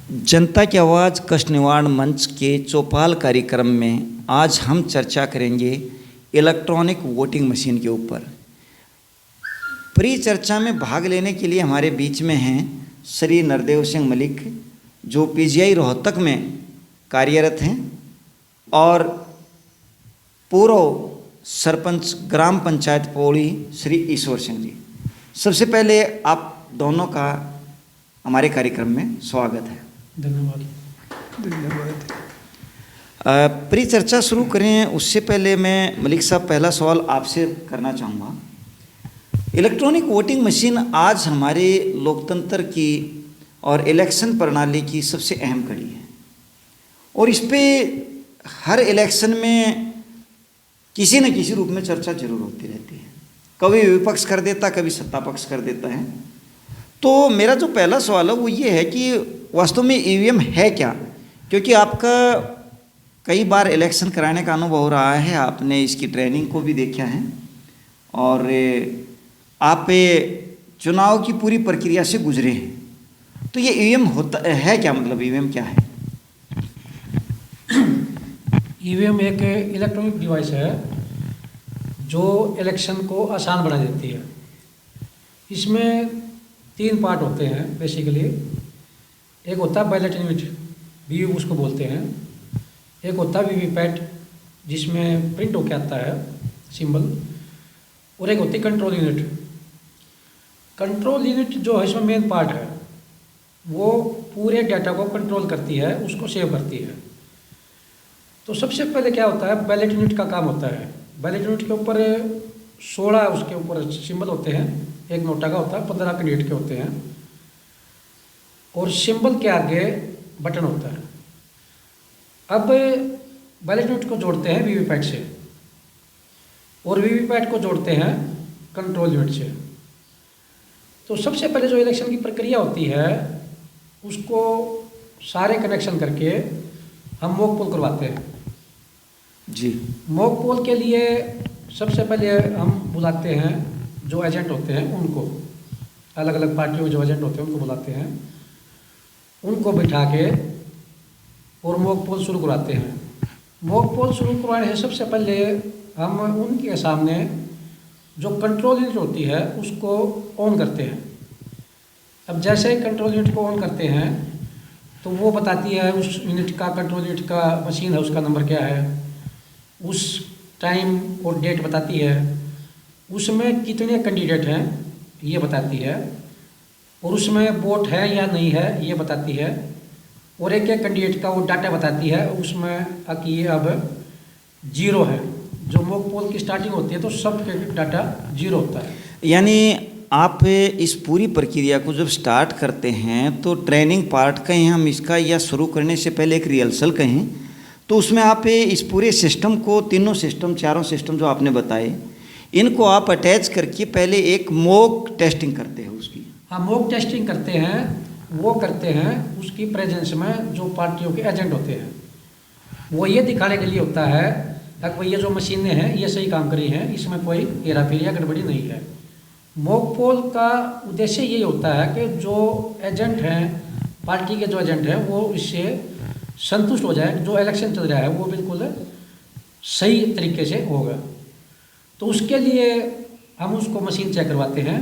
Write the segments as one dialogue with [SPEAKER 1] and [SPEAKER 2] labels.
[SPEAKER 1] जनता की आवाज़ कष्ट निवारण मंच के चौपाल कार्यक्रम में आज हम चर्चा करेंगे इलेक्ट्रॉनिक वोटिंग मशीन के ऊपर। परिचर्चा में भाग लेने के लिए हमारे बीच में हैं श्री नरदेव सिंह मलिक, जो पीजीआई रोहतक में कार्यरत हैं, और पूर्व सरपंच ग्राम पंचायत पौड़ी श्री ईश्वर सिंह जी। सबसे पहले आप दोनों का हमारे कार्यक्रम में स्वागत है।
[SPEAKER 2] धन्यवाद।
[SPEAKER 1] परिचर्चा शुरू करें उससे पहले मैं मलिक साहब पहला सवाल आपसे करना चाहूँगा। इलेक्ट्रॉनिक वोटिंग मशीन आज हमारे लोकतंत्र की और इलेक्शन प्रणाली की सबसे अहम कड़ी है, और इस पे हर इलेक्शन में किसी न किसी रूप में चर्चा जरूर होती रहती है। कभी विपक्ष कर देता, कभी सत्ता पक्ष कर देता है। तो मेरा जो पहला सवाल है वो ये है कि वास्तव में ईवीएम है क्या? क्योंकि आपका कई बार इलेक्शन कराने का अनुभव हो रहा है, आपने इसकी ट्रेनिंग को भी देखा है, और आप चुनाव की पूरी प्रक्रिया से गुजरे हैं। तो ये ईवीएम होता है क्या? मतलब ईवीएम क्या है?
[SPEAKER 2] ईवीएम एक इलेक्ट्रॉनिक डिवाइस है जो इलेक्शन को आसान बना देती है। इसमें 3 पार्ट होते हैं बेसिकली। एक होता है बैलेट यूनिट, वीवी उसको बोलते हैं। एक होता है वीवीपैट, जिसमें प्रिंट होके आता है सिंबल। और एक होती है कंट्रोल यूनिट। कंट्रोल यूनिट जो है इसमें मेन पार्ट है, वो पूरे डाटा को कंट्रोल करती है, उसको सेव करती है। तो सबसे पहले क्या होता है, बैलेट यूनिट का काम होता है। बैलेट यूनिट के ऊपर 16 उसके ऊपर सिंबल होते हैं। एक नोटा का होता है, 15 कैंडिडेट के होते हैं, और सिंबल के आगे बटन होता है। अब बैलेट यूनिट को जोड़ते हैं वीवीपैट से, और वीवीपैट को जोड़ते हैं कंट्रोल यूनिट से। तो सबसे पहले जो इलेक्शन की प्रक्रिया होती है, उसको सारे कनेक्शन करके हम मॉक पोल करवाते हैं
[SPEAKER 1] जी।
[SPEAKER 2] मॉक पोल के लिए सबसे पहले हम बुलाते हैं जो एजेंट होते हैं उनको, अलग अलग पार्टियों के जो एजेंट होते हैं उनको बुलाते हैं, उनको बिठा के और मॉक पोल शुरू कराते हैं। मॉक पोल शुरू करवाने से सबसे पहले हम उनके सामने जो कंट्रोल यूनिट होती है उसको ऑन करते हैं। अब जैसे ही कंट्रोल यूनिट को ऑन करते हैं तो वो बताती है उस यूनिट का, कंट्रोल यूनिट का मशीन है उसका नंबर क्या है, उस टाइम और डेट बताती है, उसमें कितने कैंडिडेट हैं ये बताती है, और उसमें वोट है या नहीं है ये बताती है, और एक एक कैंडिडेट का वो डाटा बताती है उसमें कि ये अब 0 है। जो मॉक पोल की स्टार्टिंग होती है तो सब डाटा 0 होता है।
[SPEAKER 1] यानी आप इस पूरी प्रक्रिया को जब स्टार्ट करते हैं तो ट्रेनिंग पार्ट कहें हम इसका, या शुरू करने से पहले एक रिहर्सल कहें, तो उसमें आप इस पूरे सिस्टम को, तीनों सिस्टम, चारों सिस्टम जो आपने बताए, इनको आप अटैच करके पहले एक मॉक टेस्टिंग करते हैं उसकी।
[SPEAKER 2] हाँ, मॉक टेस्टिंग करते हैं। वो करते हैं उसकी प्रेजेंस में जो पार्टियों के एजेंट होते हैं। वो ये दिखाने के लिए होता है कि भाई ये जो मशीनें हैं ये सही काम कर रही हैं, इसमें कोई हेराफेरी या गड़बड़ी नहीं है। मॉक पोल का उद्देश्य यही होता है कि जो एजेंट हैं, पार्टी के जो एजेंट हैं, वो इससे संतुष्ट हो जाए, जो इलेक्शन चल रहा है वो बिल्कुल सही तरीके से होगा। तो उसके लिए हम उसको मशीन चेक करवाते हैं,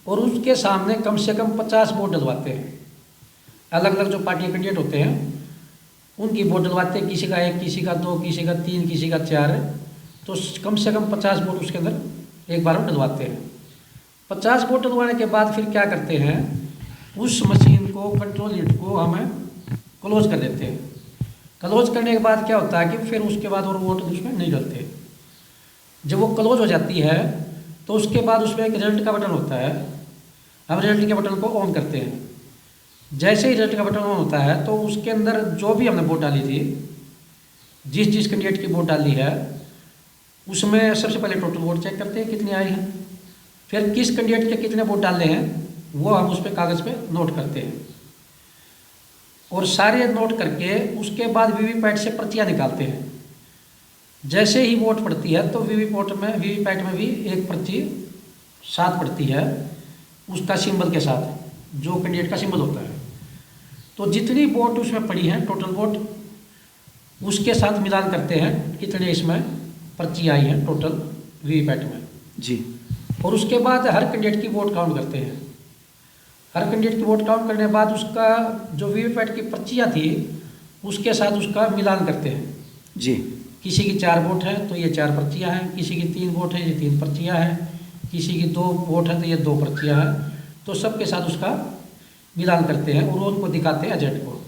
[SPEAKER 2] और उसके सामने कम से कम 50 वोट डलवाते हैं। अलग अलग जो पार्टी कैंडिडेट होते हैं उनकी वोट डलवाते हैं, किसी का 1, किसी का 2, किसी का 3, किसी का 4, तो कम से कम 50 वोट उसके अंदर एक बार में डलवाते हैं। 50 वोट डलवाने के बाद फिर क्या करते हैं, उस मशीन को, कंट्रोल यूनिट को हमें क्लोज कर देते हैं। क्लोज करने के बाद क्या होता है कि फिर उसके बाद और वोट उसमें नहीं डलते। जब वो क्लोज हो जाती है तो उसके बाद उसमें एक रिजल्ट का बटन होता है। हम रिजल्ट के बटन को ऑन करते हैं। जैसे ही रिजल्ट का बटन ऑन होता है तो उसके अंदर जो भी हमने वोट डाली थी, जिस जिस कैंडिडेट की वोट डाली है, उसमें सबसे पहले टोटल वोट चेक करते हैं कितने आए हैं। फिर किस कैंडिडेट के कितने वोट डालने हैं वो हम उस पर कागज़ पे नोट करते हैं, और सारे नोट करके उसके बाद वीवीपैट से पर्चियाँ निकालते हैं। जैसे ही वोट पड़ती है तो वीवीपैट में भी एक पर्ची साथ पड़ती है उसका सिंबल के साथ, जो कैंडिडेट का सिंबल होता है। तो जितनी वोट उसमें पड़ी हैं टोटल वोट उसके साथ मिलान करते हैं कितने इसमें पर्ची आई हैं टोटल वीवीपैट में
[SPEAKER 1] जी।
[SPEAKER 2] और उसके बाद हर कैंडिडेट की वोट काउंट करते हैं। हर कैंडिडेट की वोट काउंट करने के बाद उसका जो वीवीपैट की पर्चियाँ थी उसके साथ उसका मिलान करते हैं
[SPEAKER 1] जी।
[SPEAKER 2] किसी की 4 वोट है तो ये 4 पर्चियाँ हैं, किसी की 3 वोट है ये 3 पर्चियाँ हैं, किसी की 2 वोट है तो ये 2 पर्चियाँ हैं। तो सबके साथ उसका मिलान करते हैं और उनको दिखाते हैं एजेंट को।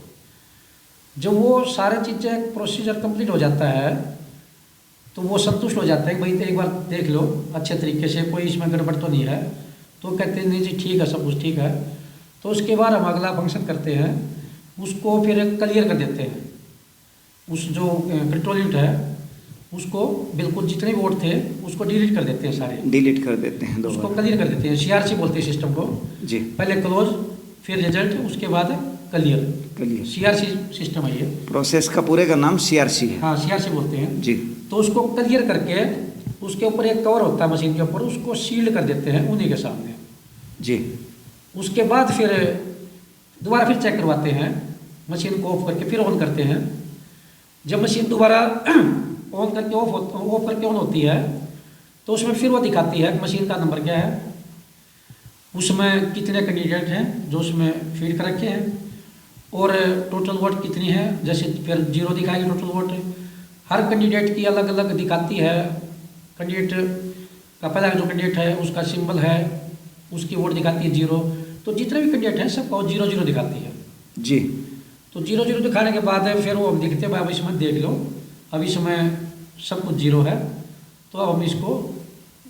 [SPEAKER 2] जब वो सारे चीज़ें प्रोसीजर कंप्लीट हो जाता है तो वो संतुष्ट हो जाता है भाई तो एक बार देख लो अच्छे तरीके से कोई इसमें गड़बड़ तो नहीं है। तो कहते हैं नहीं जी ठीक है सब कुछ ठीक है। तो उसके बाद हम अगला फंक्शन करते हैं उसको फिर क्लियर कर देते हैं। उस जो कंट्रोल यूनिट है उसको बिल्कुल जितने वोट थे उसको डिलीट कर देते हैं सारे।
[SPEAKER 1] डिलीट कर देते हैं
[SPEAKER 2] उसको
[SPEAKER 1] दोबारा।
[SPEAKER 2] क्लियर कर देते हैं। सीआरसी बोलते हैं सिस्टम को।
[SPEAKER 1] जी।
[SPEAKER 2] पहले क्लोज फिर रिजल्ट उसके बाद क्लियर।
[SPEAKER 1] क्लियर
[SPEAKER 2] सीआरसी सिस्टम है ये।
[SPEAKER 1] प्रोसेस का पूरे का नाम सीआरसी है।
[SPEAKER 2] हाँ सीआरसी बोलते हैं
[SPEAKER 1] जी।
[SPEAKER 2] तो उसको क्लियर करके उसके ऊपर एक कवर होता है मशीन के ऊपर उसको सील्ड कर देते हैं उन्हीं के सामने।
[SPEAKER 1] जी।
[SPEAKER 2] उसके बाद फिर दोबारा फिर चेक करवाते हैं मशीन को ऑफ करके फिर ऑन करते हैं। जब मशीन दोबारा ऑन करके ऑफ करके ऑन होती है तो उसमें फिर वो दिखाती है कि मशीन का नंबर क्या है, उसमें कितने कैंडिडेट हैं जो उसमें फीड कर रखे हैं और टोटल वोट कितनी है। जैसे फिर 0 दिखाएगी टोटल वोट। हर कैंडिडेट की अलग अलग दिखाती है। कैंडिडेट का पहला जो कैंडिडेट है उसका सिंबल है उसकी वोट दिखाती है 0। तो जितने भी कैंडिडेट हैं सबको 0-0 दिखाती है।
[SPEAKER 1] जी।
[SPEAKER 2] तो 0-0 दिखाने के बाद फिर वो हम दिखते हैं भाई इसमें देख लो अब इसमें सब कुछ 0 है तो अब हम इसको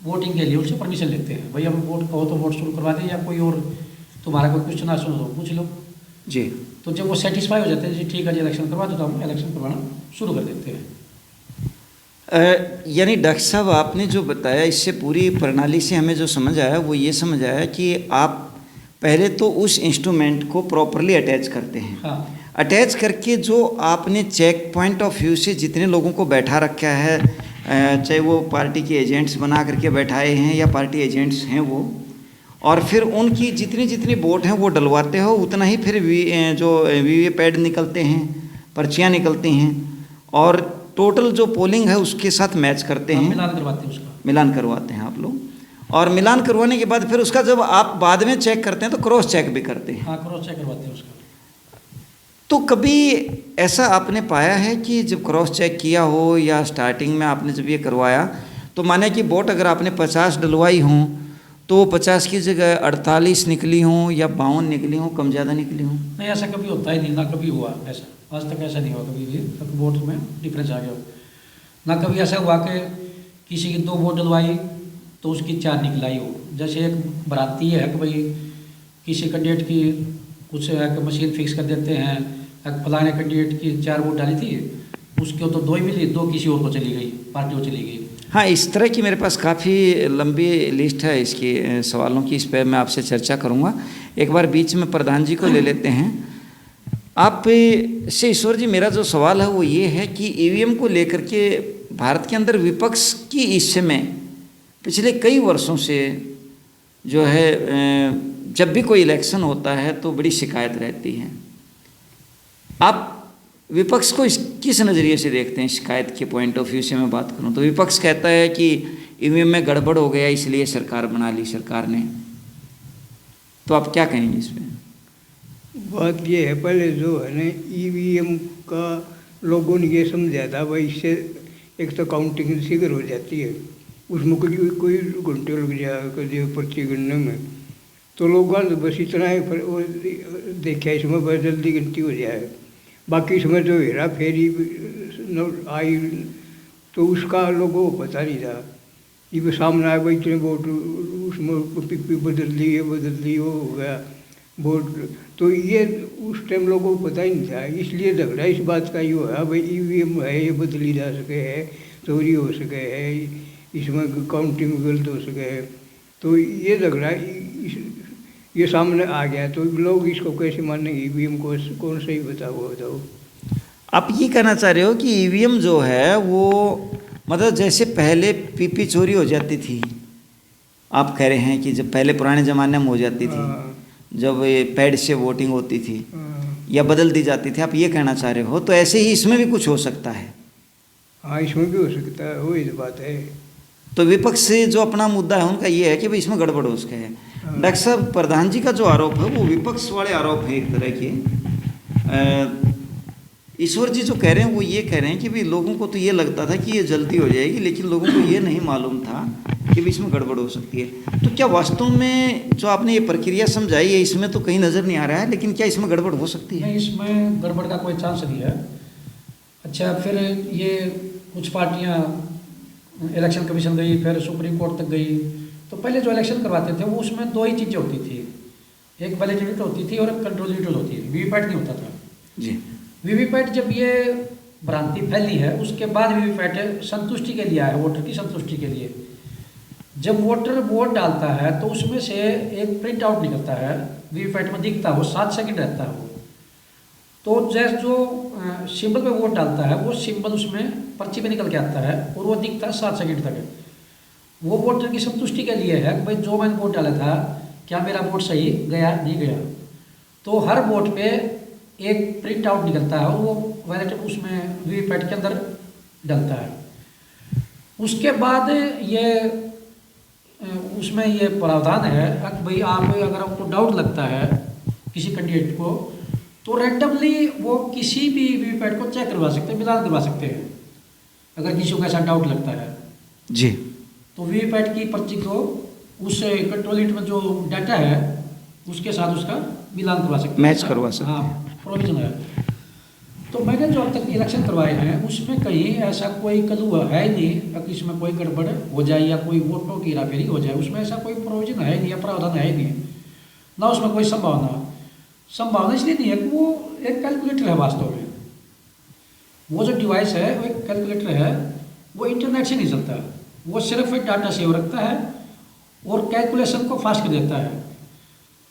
[SPEAKER 2] वोटिंग के लिए उससे परमिशन लेते हैं। भाई हम वोट कहो तो वोट शुरू करवा दें या कोई और तुम्हारा कोई क्वेश्चन सुनो तो पूछ लो।
[SPEAKER 1] जी।
[SPEAKER 2] तो जब वो सेटिस्फाई हो जाते हैं जी ठीक है जी इलेक्शन करवा दो तो हम इलेक्शन करवाना शुरू कर देते हैं।
[SPEAKER 1] यानी डॉक्टर साहब आपने जो बताया इससे पूरी प्रणाली से हमें जो समझ आया वो ये समझ आया कि आप पहले तो उस इंस्ट्रूमेंट को प्रॉपरली अटैच करते हैं।
[SPEAKER 2] हाँ।
[SPEAKER 1] अटैच करके जो आपने चेक पॉइंट ऑफ व्यू से जितने लोगों को बैठा रखा है चाहे वो पार्टी के एजेंट्स बना करके बैठाए हैं या पार्टी एजेंट्स हैं वो, और फिर उनकी जितनी जितनी वोट हैं वो डलवाते हो उतना ही फिर जो वीवीपैट निकलते हैं पर्चियाँ निकलती हैं और टोटल जो पोलिंग है उसके साथ मैच करते हैं।
[SPEAKER 2] मिलान करवाते हैं उसका।
[SPEAKER 1] मिलान करवाते हैं आप लोग और मिलान करवाने के बाद फिर उसका जब आप बाद में चेक करते हैं तो क्रॉस चेक भी करते हैं।
[SPEAKER 2] हाँ क्रॉस चेक करवाते हैं उसका।
[SPEAKER 1] तो कभी ऐसा आपने पाया है कि जब क्रॉस चेक किया हो या स्टार्टिंग में आपने जब ये करवाया तो माने कि वोट अगर आपने 50 डलवाई हों तो 50 की जगह 48 निकली हों या 52 निकली हों, कम ज़्यादा निकली हों?
[SPEAKER 2] नहीं ऐसा कभी होता ही नहीं, ना कभी हुआ ऐसा। आज तक ऐसा नहीं हुआ कभी भी वोट में डिफरेंस आ गया हो। ना कभी ऐसा हुआ कि किसी की 2 वोट डलवाई तो उसकी 4 निकलाई हो। जैसे एक बराती है कि भाई किसी कैंडिडेट की कुछ मशीन फिक्स कर देते हैं, फलाने कैंडिडेट की 4 वोट डाली थी उसको तो 2 ही मिली, 2 किसी और को चली गई, पार्टी को चली गई।
[SPEAKER 1] हाँ, इस तरह की मेरे पास काफ़ी लंबी लिस्ट है इसकी सवालों की, इस पर मैं आपसे चर्चा करूँगा। एक बार बीच में प्रधान जी को ले लेते हैं। आप से ईश्वर जी मेरा जो सवाल है वो ये है कि ईवीएम को लेकर के भारत के अंदर विपक्ष की इस समय पिछले कई वर्षों से जो है जब भी कोई इलेक्शन होता है तो बड़ी शिकायत रहती है। आप विपक्ष को किस नज़रिए से देखते हैं? शिकायत के पॉइंट ऑफ व्यू से मैं बात करूं तो विपक्ष कहता है कि ईवीएम में गड़बड़ हो गया इसलिए सरकार बना ली सरकार ने, तो आप क्या कहेंगे इसमें?
[SPEAKER 3] बात ये है, पहले जो है ना ईवीएम का लोगों ने ये समझा था भाई इससे एक तो काउंटिंग शीघ्र हो जाती है, उसमें कोई घंटे लग जाए पर्ची गिनने में, तो लोगों ने बस इतना ही देखा इसमें बस जल्दी गिनती हो जाए। बाकी इसमें जो हेरा फेरी आई तो उसका लोगों को पता नहीं था। ये सामने आया भाई इतने वोट उसमें पिप्पी बदल दी वो हो गया वोट, तो ये उस टाइम लोगों को पता ही नहीं था। इसलिए झगड़ा इस बात का ही हुआ भाई ईवीएम है ये बदली जा सके है, चोरी हो सके है, इसमें काउंटिंग गलत हो सके है, तो ये झगड़ा ये सामने आ गया। तो लोग इसको कैसे मानेंगे ईवीएम को, कौन सही बताओ?
[SPEAKER 1] आप ये कहना चाह रहे हो कि ईवीएम जो है वो मतलब जैसे पहले पीपी चोरी हो जाती थी, आप कह रहे हैं कि जब पहले पुराने ज़माने में हो जाती थी जब ये पैड से वोटिंग होती थी, या बदल दी जाती थी, आप ये कहना चाह रहे हो। तो ऐसे ही इसमें भी कुछ हो सकता है।
[SPEAKER 3] हाँ, इसमें भी हो सकता है, वही तो बात है।
[SPEAKER 1] तो विपक्ष से जो अपना मुद्दा है उनका ये है कि भाई इसमें गड़बड़ हो सके है। डॉक्टर साहब, प्रधान जी का जो आरोप है वो विपक्ष वाले आरोप है एक तरह के। ईश्वर जी जो कह रहे हैं वो ये कह रहे हैं कि भाई लोगों को तो ये लगता था कि ये जल्दी हो जाएगी, लेकिन लोगों को ये नहीं मालूम था कि भी इसमें गड़बड़ हो सकती है। तो क्या वास्तव में जो आपने ये प्रक्रिया समझाई है इसमें तो कहीं नज़र नहीं आ रहा है, लेकिन क्या इसमें गड़बड़ हो सकती है?
[SPEAKER 2] नहीं, इसमें गड़बड़ का कोई चांस नहीं है। अच्छा, फिर ये कुछ पार्टियां इलेक्शन कमीशन गई, फिर सुप्रीम कोर्ट तक गई। तो पहले जो इलेक्शन करवाते थे वो उसमें दो ही चीज़ें होती थी, एक बैलेट यूनिट होती थी और एक कंट्रोल यूनिट होती थी, वीवीपैट नहीं होता था
[SPEAKER 1] जी।
[SPEAKER 2] वीवीपैट जब ये भ्रांति फैली है उसके बाद वीवीपैट संतुष्टि के लिए आया, वोटर की संतुष्टि के लिए। जब वोटर वोट डालता है तो उसमें से एक प्रिंट आउट निकलता है, वीवीपैट में दिखता है, वो 7 सेकंड रहता है वो। तो जैसे जो सिंबल पे वोट डालता है वो सिंबल उसमें पर्ची पे निकल के आता है और वो दिखता है 7 सेकंड तक। वो वोटर की संतुष्टि के लिए है कि भाई जो मैंने वोट डाला था क्या मेरा वोट सही गया नहीं गया। तो हर वोट पे एक प्रिंट आउट निकलता है और वो बैलेट उसमें वीवीपैट के अंदर डलता है। उसके बाद ये उसमें ये प्रावधान है कि भाई आप अगर आपको डाउट लगता है किसी कैंडिडेट को तो रैंडमली वो किसी भी वीवीपैट को चेक करवा सकते हैं, मिलान करवा सकते हैं। अगर किसी को ऐसा डाउट लगता है
[SPEAKER 1] जी,
[SPEAKER 2] तो वीवीपैट की पर्ची को उस कंट्रोल यूनिट में जो डाटा है उसके साथ उसका मिलान करवा सकते हैं,
[SPEAKER 1] मैच करवा सकते हैं।
[SPEAKER 2] हाँ, प्रोविजन है। तो मैंने जो अब तक इलेक्शन करवाए हैं उसमें कहीं ऐसा कोई कलू है ही नहीं कि इसमें कोई गड़बड़ हो जाए या कोई वोटों की हेराफेरी हो जाए। उसमें ऐसा कोई प्रोविजन है नहीं या प्रावधान है ही नहीं, ना उसमें कोई संभावना इसलिए नहीं है कि वो एक कैलकुलेटर है वास्तव में। वो जो डिवाइस है वो एक कैलकुलेटर है, वो इंटरनेट से नहीं चलता, वो सिर्फ एक डाटा सेव रखता है और कैलकुलेशन को फास्ट कर देता है।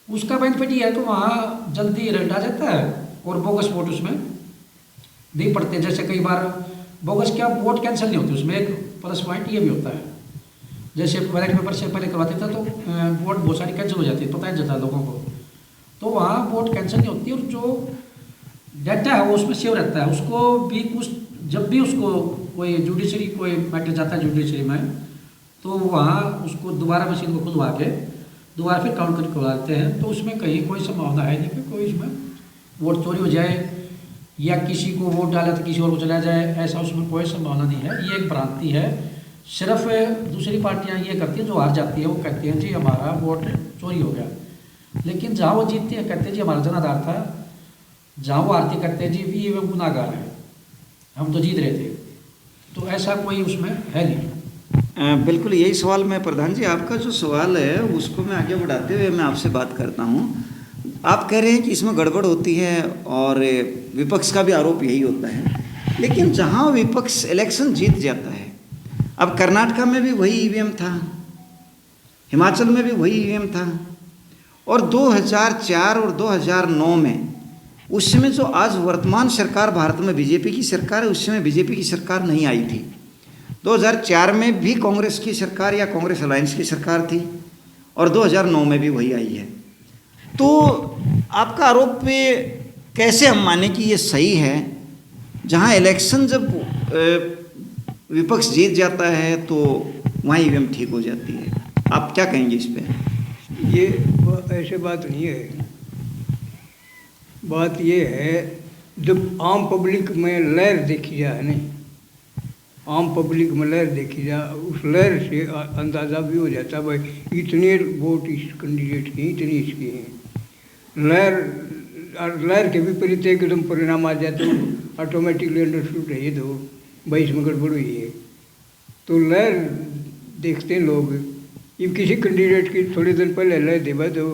[SPEAKER 2] उसका बेनिफिट ये है कि वहाँ जल्दी रिजल्ट आ जाता है और बोगस वोट उसमें नहीं पड़ते। जैसे कई बार बोगस क्या वोट कैंसिल नहीं होते, उसमें एक प्लस पॉइंट ये भी होता है। जैसे बैलेट पेपर से पहले करवाते थे तो वोट बहुत सारी कैंसिल हो जाती है, पता ही चलता है लोगों को। तो वहाँ वोट कैंसिल नहीं होती और जो डाटा है वो उसमें सेव रहता है। उसको भी कुछ जब भी उसको कोई जुडिशरी कोई मैटर जाता है जुडिशरी में तो वहाँ उसको दोबारा मशीन को खुलवा के दोबारा फिर काउंट करके करवा देते हैं। तो उसमें कहीं कोई संभावना है नहीं कि कोई इसमें वोट चोरी हो जाए या किसी को वोट डाला तो किसी और को चला जाए, ऐसा उसमें कोई संभावना नहीं है। ये एक भ्रांति है। सिर्फ दूसरी पार्टियां ये करती हैं, जो हार जाती है वो कहती हैं जी हमारा वोट चोरी हो गया, लेकिन जहाँ वो जीतती है कहते हैं जी हमारा जनाधार था, जहाँ वो हारती कहते हैं जी ये गुनाहगार है, हम तो जीत रहे थे। तो ऐसा कोई उसमें है नहीं।
[SPEAKER 1] बिल्कुल यही सवाल मैं प्रधान जी आपका जो सवाल है उसको मैं आगे बढ़ाते हुए मैं आपसे बात करता हूँ। आप कह रहे हैं कि इसमें गड़बड़ होती है और विपक्ष का भी आरोप यही होता है, लेकिन जहाँ विपक्ष इलेक्शन जीत जाता है, अब कर्नाटका में भी वही ईवीएम था, हिमाचल में भी वही ईवीएम था, और 2004 और 2009 में उस समय जो आज वर्तमान सरकार भारत में बीजेपी की सरकार है, उस समय बीजेपी की सरकार नहीं आई थी। 2004 में भी कांग्रेस की सरकार या कांग्रेस अलायंस की सरकार थी और 2009 में भी वही आई है। तो आपका आरोप पे कैसे हम माने कि ये सही है? जहां इलेक्शन जब विपक्ष जीत जाता है तो वहाँ ईवीएम ठीक हो जाती है, आप क्या कहेंगे इस पे?
[SPEAKER 3] ये ऐसे बात नहीं है। बात ये है जब आम पब्लिक में लहर देखी जाए, नहीं आम पब्लिक में लहर देखी जाए, उस लहर से अंदाज़ा भी हो जाता है भाई इतने वोट इस कैंडिडेट की, इतनी इसकी हैं। लहर के विपरीत एकदम परिणाम आ जाए तो ऑटोमेटिकली अंडरस्टूड है ये तो भाई इसमें गड़बड़ हुई है। तो लहर देखते हैं लोग। ये किसी कैंडिडेट की थोड़े दिन पहले लहर देवा तो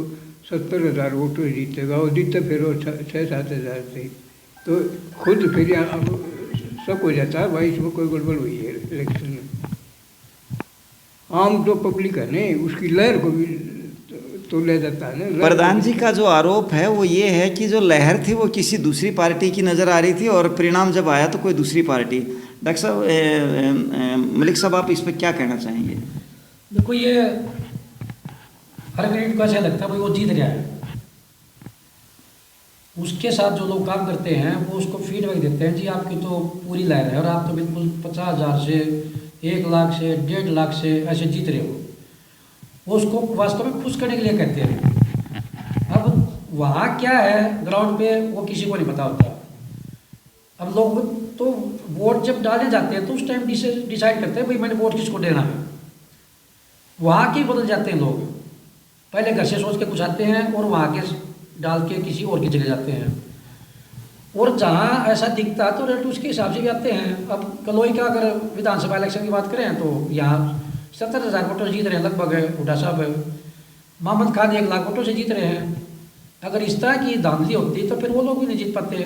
[SPEAKER 3] 70,000 वोट जीतेगा, और जीतता फिर वो 6-7 हज़ार थे। तो खुद फिर सब हो जाता है भाई इसमें कोई गड़बड़ हुई है इलेक्शन में। आम जो पब्लिक है ना उसकी लहर को भी तो ले जाता है ना।
[SPEAKER 1] प्रधान जी का जो आरोप है वो ये है कि जो लहर थी वो किसी दूसरी पार्टी की नज़र आ रही थी और परिणाम जब आया तो कोई दूसरी पार्टी। डॉक्टर साहब, मलिक साहब, आप इस पर क्या कहना चाहेंगे?
[SPEAKER 2] देखो ये हर कैंडिडेट को ऐसा लगता है भाई वो जीत रहा है, उसके साथ जो लोग काम करते हैं वो उसको फीडबैक देते हैं, जी आपकी तो पूरी लाइन है और आप तो बिल्कुल 50,000 से 1 लाख से 1.5 लाख से ऐसे जीत रहे हो। वो उसको वास्तव में खुश करने के लिए कहते हैं। अब वहाँ क्या है ग्राउंड पे वो किसी को नहीं पता होता। अब लोग तो वोट जब डाले जाते हैं तो उस टाइम डिसाइड करते हैं भाई मैंने वोट किसको देना है। वहाँ के बदल जाते हैं लोग, पहले घर से सोच के कुछ आते हैं और वहाँ के डाल के किसी और की चले जाते हैं। और जहाँ ऐसा दिखता है तो रेट उसके हिसाब से भी आते हैं। अब कलोई का अगर विधानसभा इलेक्शन की बात करें तो यहाँ 70,000 वोटर जीत रहे हैं लगभग हुड्डा साहब। मोहम्मद खान 1 लाख वोटों से जीत रहे हैं। अगर इस तरह की धांधली होती तो फिर वो लोग भी नहीं जीत पाते।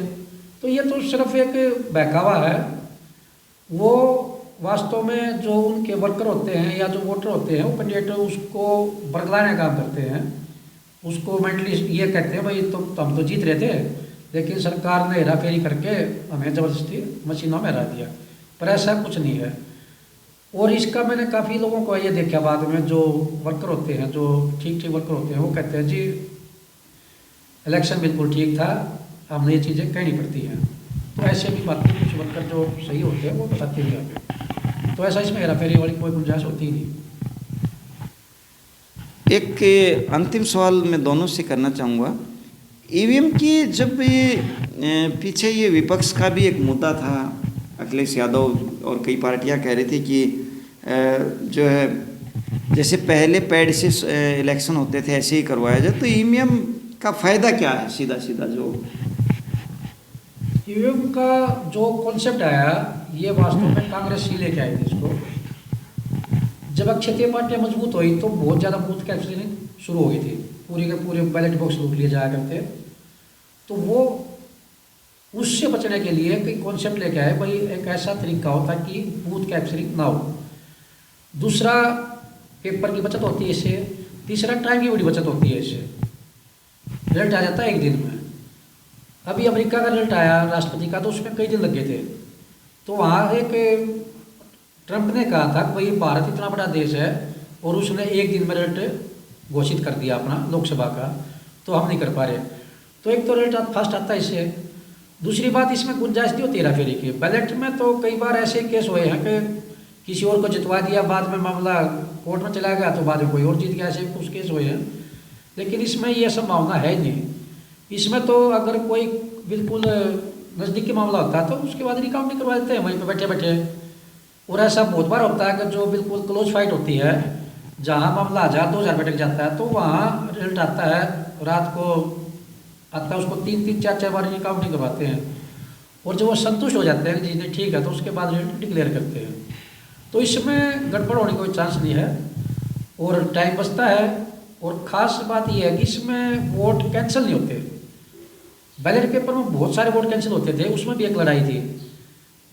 [SPEAKER 2] तो ये तो सिर्फ एक बहकावा है। वो वास्तव में जो उनके वर्कर होते हैं या जो वोटर होते हैं वो कैंडिडेट उसको बरगलाने का काम करते हैं। उसको मेंटली ये कहते हैं भाई तो हम तो जीत रहे थे लेकिन सरकार ने हेरा फेरी करके हमें ज़बरदस्ती मशीनों में हरा दिया। पर ऐसा कुछ नहीं है। और इसका मैंने काफ़ी लोगों को ये देखा बाद में, जो वर्कर होते हैं जो ठीक वर्कर होते हैं वो कहते हैं जी इलेक्शन बिल्कुल ठीक था, हमने ये चीज़ें कहनी पड़ती हैं। तो ऐसे भी बातें कुछ वर्कर जो सही होते हैं वो बताते भी आगे। तो ऐसा इसमें हेरा फेरी वाली कोई गुंजाइश होती ही नहीं।
[SPEAKER 1] एक अंतिम सवाल मैं दोनों से करना चाहूँगा। ईवीएम की जब ये पीछे ये विपक्ष का भी एक मुद्दा था, अखिलेश यादव और कई पार्टियां कह रही थी कि जो है जैसे पहले पैड से इलेक्शन होते थे ऐसे ही करवाया जाए, तो ईवीएम का फ़ायदा क्या है? सीधा सीधा जो
[SPEAKER 2] ईवीएम का जो कॉन्सेप्ट आया ये वास्तव में कांग्रेस ही लेके आई थी इसको। जब क्षेत्रीय पार्टियां मजबूत हुई तो बहुत ज़्यादा बूथ कैप्चरिंग शुरू हो गई थी, पूरे के पूरे बैलेट बॉक्स लूट लिए जाया करते। तो वो उससे बचने के लिए कई कॉन्सेप्ट लेके आए भाई एक ऐसा तरीका हो ताकि बूथ कैप्चरिंग ना हो। दूसरा पेपर की बचत होती है इससे। तीसरा टाइम की बड़ी बचत होती है इससे। रिजल्ट आ जाता है 1 दिन में। अभी अमेरिका का रिजल्ट आया राष्ट्रपति का तो उसमें कई दिन लग गए थे। तो वहाँ एक ट्रंप ने कहा था कि भाई भारत इतना बड़ा देश है और उसने 1 दिन में रिजल्ट घोषित कर दिया अपना लोकसभा का, तो हम नहीं कर पा रहे। तो एक तो रिजल्ट फास्ट आता है इससे। दूसरी बात इसमें गुंजाइश नहीं होती हेरा फेरी की। बैलेट में तो कई बार ऐसे केस हुए हैं कि किसी और को जितवा दिया, बाद में मामला कोर्ट में चला गया तो बाद में कोई और जीत गया, ऐसे कुछ केस हुए हैं। लेकिन इसमें यह संभावना है नहीं। इसमें तो अगर कोई बिल्कुल नज़दीकी मामला होता है तो उसके बाद रिकाउंटिंग करवा देते हैं वहीं पर बैठे बैठे। और ऐसा बहुत बार होता है कि जो बिल्कुल क्लोज फाइट होती है, जहाँ मामला 1000-2000 भटक जाता है, तो वहाँ रिजल्ट आता है रात को आता है, उसको 3-4 बार रिकाउंटिंग करवाते हैं। और जब वो संतुष्ट हो जाते हैं कि जी ठीक है तो उसके बाद रिजल्ट डिक्लेयर करते हैं। तो इसमें गड़बड़ होने का कोई चांस नहीं है और टाइम बचता है। और ख़ास बात यह है कि इसमें वोट कैंसिल नहीं होते। बैलेट पेपर में बहुत सारे वोट कैंसिल होते थे, उसमें भी एक लड़ाई थी।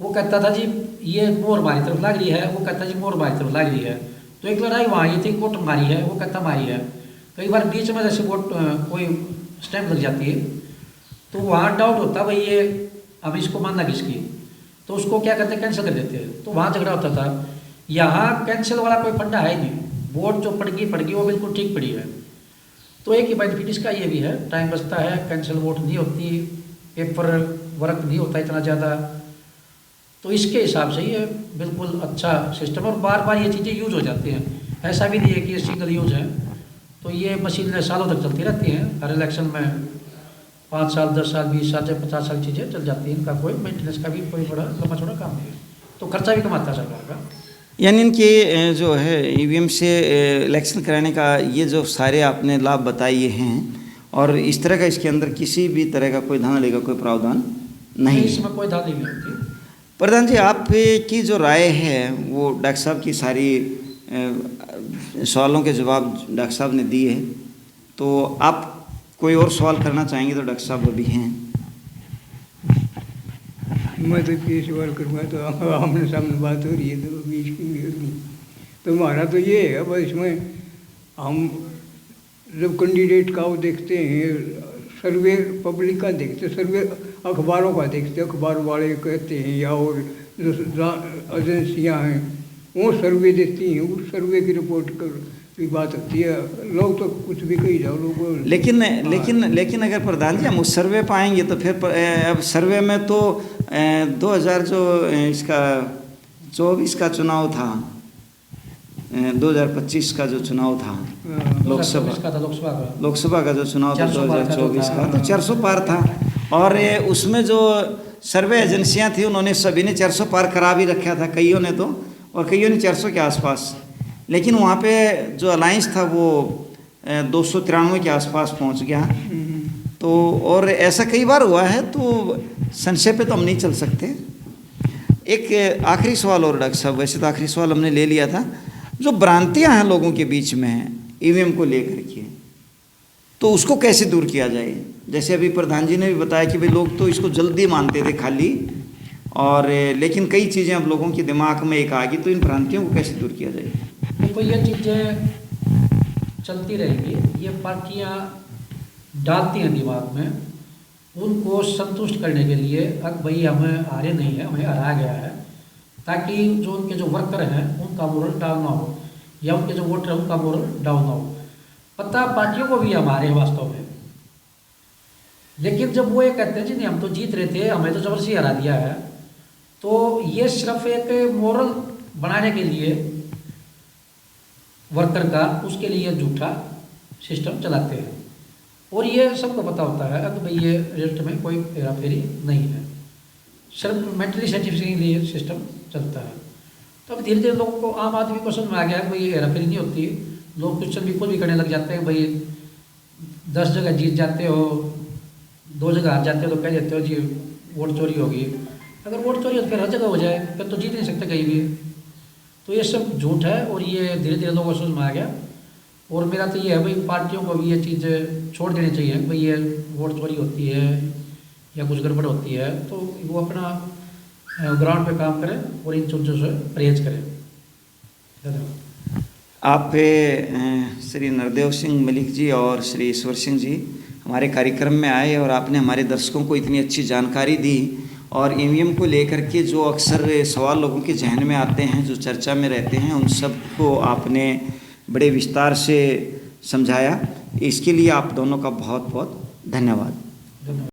[SPEAKER 2] वो कहता था जी ये मोर हमारी तरफ लग रही है, वो कहता जी मोर हमारी तरफ लग रही है। तो एक लड़ाई वहाँ ये थी वोट हमारी है, वो कहता हमारी है। कई बार बीच में जैसे वोट कोई स्टैम्प लग जाती है तो वहाँ डाउट होता भाई ये अब इसको मानना किसकी, तो उसको क्या करते कैंसिल कर देते हैं। तो वहाँ झगड़ा होता था। यहाँ कैंसिल वाला कोई फंडा है ही नहीं। वोट जो पड़ गई वो बिल्कुल ठीक पड़ी है। तो एक ही बेनिफिट इसका ये भी है, टाइम बचता है, कैंसिल वोट नहीं होती, पेपर वर्क नहीं होता इतना ज़्यादा। तो इसके हिसाब से ये बिल्कुल अच्छा सिस्टम है और बार बार ये चीज़ें यूज हो जाती हैं। ऐसा भी नहीं है कि ये सिंगल यूज है। तो ये मशीनें सालों तक चलती रहती हैं। हर इलेक्शन में 5 साल 10 साल 20 साल से 50 साल चीज़ें चल जाती हैं। इनका कोई मेंटेनेंस का भी कोई बड़ा लंबा चौड़ा काम नहीं है। तो खर्चा भी कम आता है सरकार का।
[SPEAKER 1] यानी इनके जो है ईवीएम से इलेक्शन कराने का ये जो सारे आपने लाभ बताए हैं और इस तरह का इसके अंदर किसी भी तरह का कोई धांधली का कोई प्रावधान नहीं है।
[SPEAKER 2] इसमें कोई धांधली नहीं होती।
[SPEAKER 1] प्रधान जी, आपकी जो राय है वो डॉक्टर साहब की सारी सवालों के जवाब डॉक्टर साहब ने दिए हैं। तो आप कोई और सवाल करना चाहेंगे तो डॉक्टर साहब अभी हैं।
[SPEAKER 3] मैं तो ये सवाल करूँगा तो आमने सामने बात हो रही है तो बीच की भी नहीं। तो हमारा तो ये है बस इसमें हम जब कैंडिडेट का वो देखते हैं, सर्वे पब्लिक का देखते, सर्वे अखबारों का देखते, अखबार वाले कहते हैं या और जो एजेंसियाँ हैं वो सर्वे देती हैं, उस सर्वे की रिपोर्ट कर तो ये बात होती है। लोग तो कुछ भी कही जाओ लोगों।
[SPEAKER 1] लेकिन अगर प्रधान जी हम उस सर्वे पर आएंगे तो फिर अब सर्वे में तो 2000 जो इसका 24 का चुनाव था, 2025 का जो चुनाव था लोकसभा का जो चुनाव था 2024 का, तो 400 पार था। और उसमें जो सर्वे एजेंसियां थी उन्होंने सभी ने 400 पार करा भी रखा था, कईयों ने तो, और कईयों ने 400 के आसपास। लेकिन वहाँ पे जो अलायंस था वो 293 के आसपास पहुँच गया। तो और ऐसा कई बार हुआ है, तो संशय पे तो हम नहीं चल सकते। एक आखिरी सवाल और डॉक्टर साहब, वैसे तो आखिरी सवाल हमने ले लिया था, जो भ्रांतियां हैं लोगों के बीच में हैं ईवीएम को लेकर के, तो उसको कैसे दूर किया जाए? जैसे अभी प्रधान जी ने भी बताया कि भाई लोग तो इसको जल्दी मानते थे खाली, और लेकिन कई चीज़ें अब लोगों के दिमाग में एक आ गई, तो इन भ्रांतियों को कैसे दूर किया जाए?
[SPEAKER 2] देखो ये चीज़ें चलती रहेंगी, ये पार्टियां डालती हैं दिमाग में, उनको संतुष्ट करने के लिए अब भाई हमें हारे नहीं है, हमें हरा गया है, ताकि जो उनके जो वर्कर हैं उनका मोरल डाउन ना हो, या उनके जो वोटर हैं उनका मोरल डाउन ना हो। पता पार्टियों को भी हमारे वास्तव में, लेकिन जब वो ये कहते हैं जी नहीं हम तो जीत रहे थे, हमें तो जबरदस्ती हरा दिया है, तो ये सिर्फ एक मोरल बनाने के लिए वर्कर का, उसके लिए झूठा सिस्टम चलाते हैं। और ये सबको पता होता है कि भाई ये रिजल्ट में कोई हेरा फेरी नहीं है, सिर्फ मेंटली सेटिस्फाइंग के लिए सिस्टम चलता है। तो अब धीरे धीरे लोगों को, आम आदमी को समझ में आ गया कि भाई ये हेरा फेरी नहीं होती। लोग क्वेश्चन भी खुद भी करने लग जाते हैं, भाई 10 जगह जीत जाते हो, 2 जगह हार जाते हो तो कह देते हो जी वोट चोरी होगी। अगर वोट चोरी हो तो फिर हर जगह हो जाए, फिर तो जीत नहीं सकते कहीं भी। तो ये सब झूठ है, और ये धीरे धीरे लोगों को समझ में आ गया। और मेरा तो ये है भाई पार्टियों को भी ये चीज़ छोड़ देनी चाहिए, भाई ये वोट चोरी होती है या कुछ गड़बड़ होती है, तो वो अपना ग्राउंड पे काम करें और इन चीज़ों से परहेज करें। धन्यवाद।
[SPEAKER 1] आप श्री नरदेव सिंह मलिक जी और श्री ईश्वर सिंह जी हमारे कार्यक्रम में आए, और आपने हमारे दर्शकों को इतनी अच्छी जानकारी दी, और ईवीएम को लेकर के जो अक्सर सवाल लोगों के जहन में आते हैं, जो चर्चा में रहते हैं, उन सब को आपने बड़े विस्तार से समझाया। इसके लिए आप दोनों का बहुत बहुत धन्यवाद।